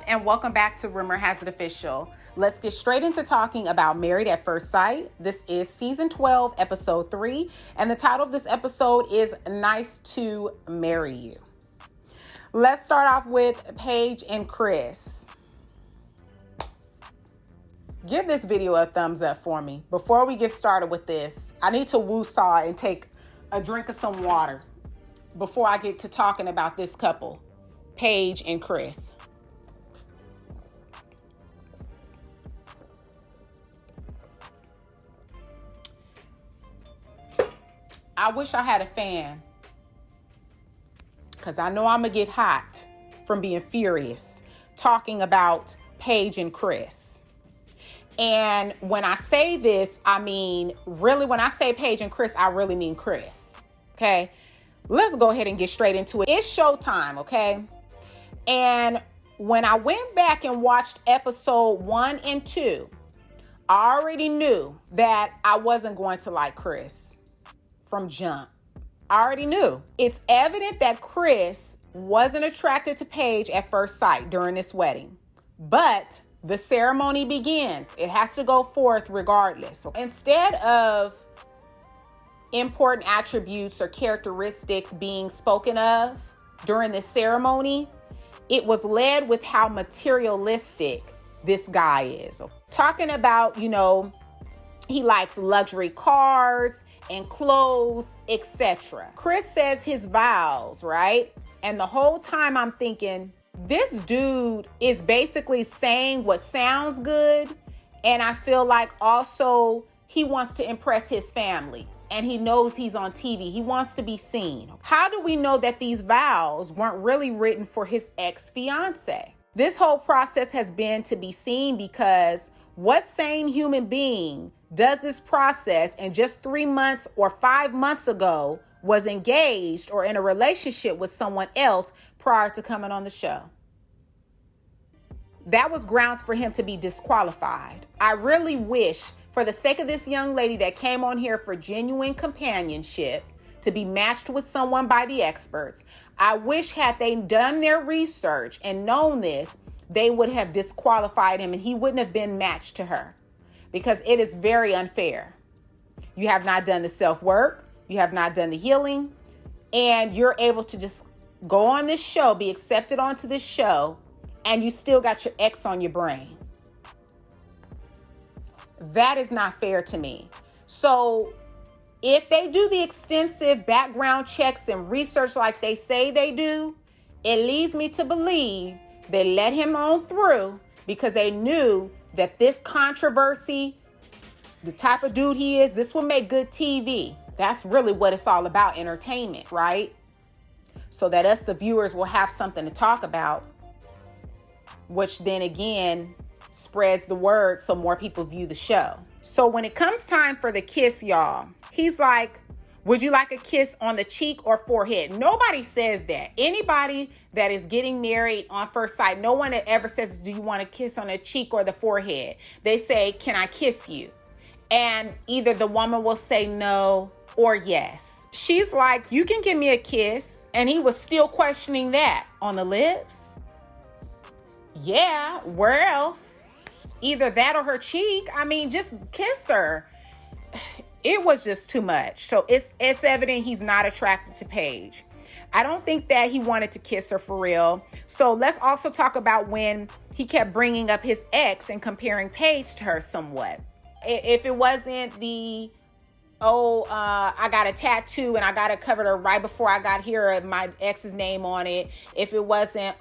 and welcome back to Rumor Has It Official. Let's get straight into talking about Married at First Sight. This is season 12, episode 3, and the title of this episode is Nice to Marry You. Let's start off with Paige and Chris. Give this video a thumbs up for me. Before we get started with this, I need to woo-saw and take a drink of some water before I get to talking about this couple, Paige and Chris. I wish I had a fan, because I know I'm going to get hot from being furious talking about Paige and Chris. And when I say this, I mean, really, when I say Paige and Chris, I really mean Chris. Okay? Let's go ahead and get straight into it. It's showtime, okay? And when I went back and watched episode 1 and 2, I already knew that I wasn't going to like Chris from jump. I already knew. It's evident that Chris wasn't attracted to Paige at first sight during this wedding. But the ceremony begins. It has to go forth regardless. Instead of important attributes or characteristics being spoken of during this ceremony, it was led with how materialistic this guy is. Talking about, he likes luxury cars and clothes, etc. Chris says his vows, right? And the whole time I'm thinking, this dude is basically saying what sounds good. And I feel like also he wants to impress his family. And he knows he's on TV. He wants to be seen. How do we know that these vows weren't really written for his ex-fiance? This whole process has been to be seen, because what sane human being does this process and just 3 months or 5 months ago was engaged or in a relationship with someone else prior to coming on the show? That was grounds for him to be disqualified. I really wish, for the sake of this young lady that came on here for genuine companionship, to be matched with someone by the experts, I wish had they done their research and known this, they would have disqualified him and he wouldn't have been matched to her, because it is very unfair. You have not done the self-work, you have not done the healing, and you're able to just go on this show, be accepted onto this show, and you still got your ex on your brain. That is not fair to me. So if they do the extensive background checks and research like they say they do, it leads me to believe they let him on through because they knew that this controversy, the type of dude he is, this will make good TV. That's really what it's all about, entertainment, right? So that us, the viewers, will have something to talk about, which then again spreads the word so more people view the show. So when it comes time for the kiss, y'all, he's like, would you like a kiss on the cheek or forehead? Nobody says that. Anybody that is getting married on first sight, no one ever says, do you want a kiss on the cheek or the forehead? They say, can I kiss you? And either the woman will say no or yes. She's like, you can give me a kiss. And he was still questioning that. On the lips? Yeah, where else? Either that or her cheek. I mean, just kiss her. It was just too much. So it's evident he's not attracted to Paige. I don't think that he wanted to kiss her for real. So let's also talk about when he kept bringing up his ex and comparing Paige to her somewhat. If it wasn't the, I got a tattoo and I got it covered her right before I got here, my ex's name on it. If it wasn't,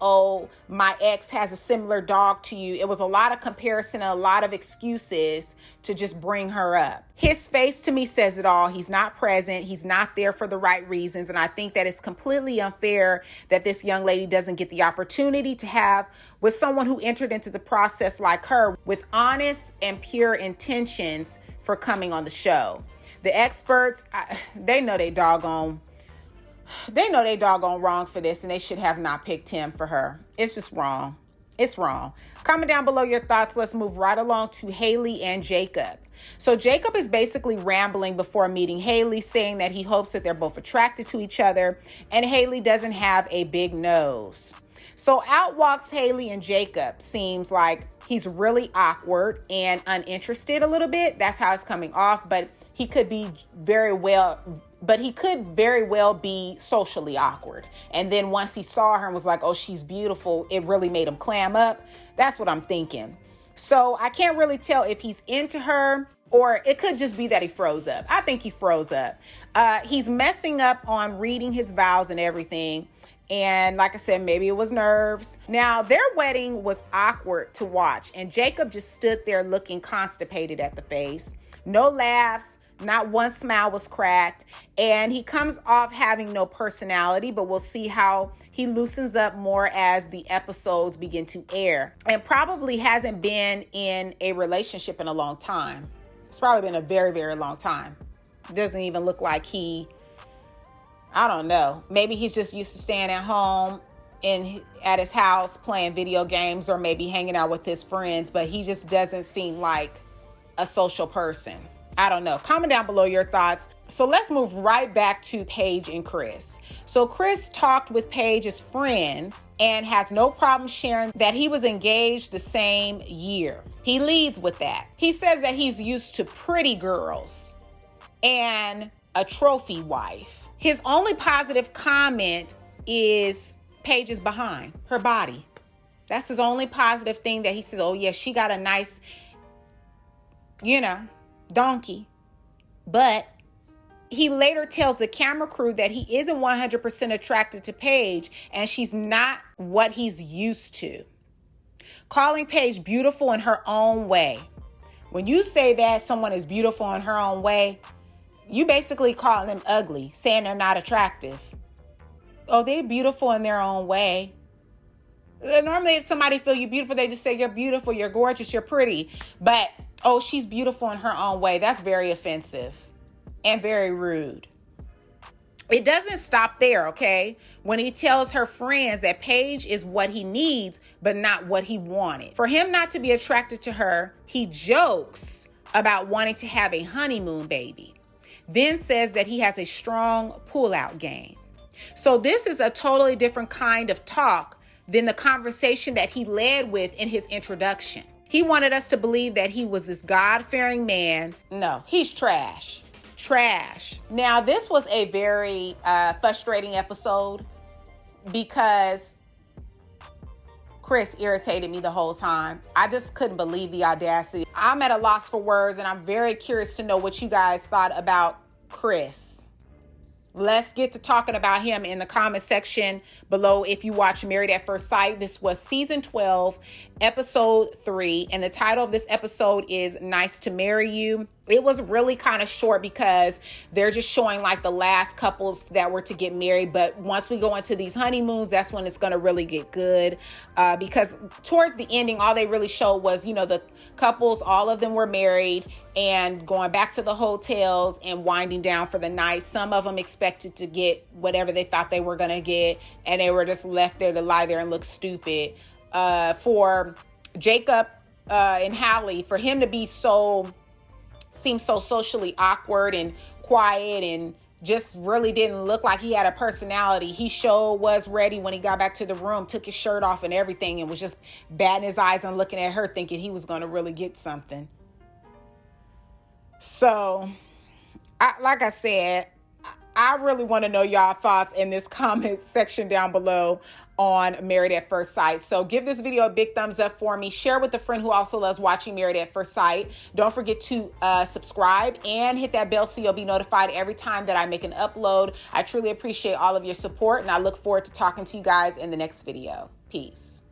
my ex has a similar dog to you. It was a lot of comparison and a lot of excuses to just bring her up. His face to me says it all. He's not present. He's not there for the right reasons. And I think that it's completely unfair that this young lady doesn't get the opportunity to have with someone who entered into the process like her with honest and pure intentions for coming on the show. The experts, they know they doggone wrong for this, and they should have not picked him for her. It's just wrong. It's wrong. Comment down below your thoughts. Let's move right along to Haley and Jacob. So Jacob is basically rambling before meeting Haley, saying that he hopes that they're both attracted to each other, and Haley doesn't have a big nose. So out walks Haley and Jacob. Seems like he's really awkward and uninterested a little bit. That's how it's coming off, but he could very well be socially awkward. And then once he saw her and was like, oh, she's beautiful, it really made him clam up. That's what I'm thinking. So I can't really tell if he's into her, or it could just be that he froze up. I think he froze up. He's messing up on reading his vows and everything. And like I said, maybe it was nerves. Now, their wedding was awkward to watch, and Jacob just stood there looking constipated at the face. No laughs, not one smile was cracked, and he comes off having no personality, but we'll see how he loosens up more as the episodes begin to air. And probably hasn't been in a relationship in a long time. It's probably been a very, very long time. It doesn't even look like I don't know. Maybe he's just used to staying at home at his house playing video games, or maybe hanging out with his friends, but he just doesn't seem like a social person. I don't know. Comment down below your thoughts. So let's move right back to Paige and Chris. So Chris talked with Paige's friends and has no problem sharing that he was engaged the same year. He leads with that. He says that he's used to pretty girls and a trophy wife. His only positive comment is Paige's behind, her body. That's his only positive thing that he says, oh yeah, she got a nice, donkey. But he later tells the camera crew that he isn't 100% attracted to Paige, and she's not what he's used to. Calling Paige beautiful in her own way. When you say that someone is beautiful in her own way, you basically calling them ugly, saying they're not attractive. Oh, they're beautiful in their own way. Normally, if somebody feel you beautiful, they just say you're beautiful, you're gorgeous, you're pretty. But, oh, she's beautiful in her own way. That's very offensive and very rude. It doesn't stop there, okay? When he tells her friends that Paige is what he needs, but not what he wanted. For him not to be attracted to her, he jokes about wanting to have a honeymoon baby. Then says that he has a strong pull-out game. So this is a totally different kind of talk than the conversation that he led with in his introduction. He wanted us to believe that he was this God-fearing man. No, he's trash. Trash. Now, this was a very frustrating episode because Chris irritated me the whole time. I just couldn't believe the audacity. I'm at a loss for words, and I'm very curious to know what you guys thought about Chris. Let's get to talking about him in the comment section below if you watch Married at First Sight. This was season 12, episode 3, and the title of this episode is Nice to Marry You. It was really kind of short because they're just showing like the last couples that were to get married. But once we go into these honeymoons, that's when it's going to really get good. Because towards the ending, all they really showed was, the couples, all of them were married and going back to the hotels and winding down for the night. Some of them expected to get whatever they thought they were going to get, and they were just left there to lie there and look stupid. For Jacob and Hallie, for him to be seemed so socially awkward and quiet and just really didn't look like he had a personality. He sure was ready when he got back to the room, took his shirt off and everything, and was just batting his eyes and looking at her thinking he was going to really get something. So, like I said, I really want to know y'all thoughts in this comment section down below on Married at First Sight. So give this video a big thumbs up for me. Share with a friend who also loves watching Married at First Sight. Don't forget to subscribe and hit that bell so you'll be notified every time that I make an upload. I truly appreciate all of your support, and I look forward to talking to you guys in the next video. Peace.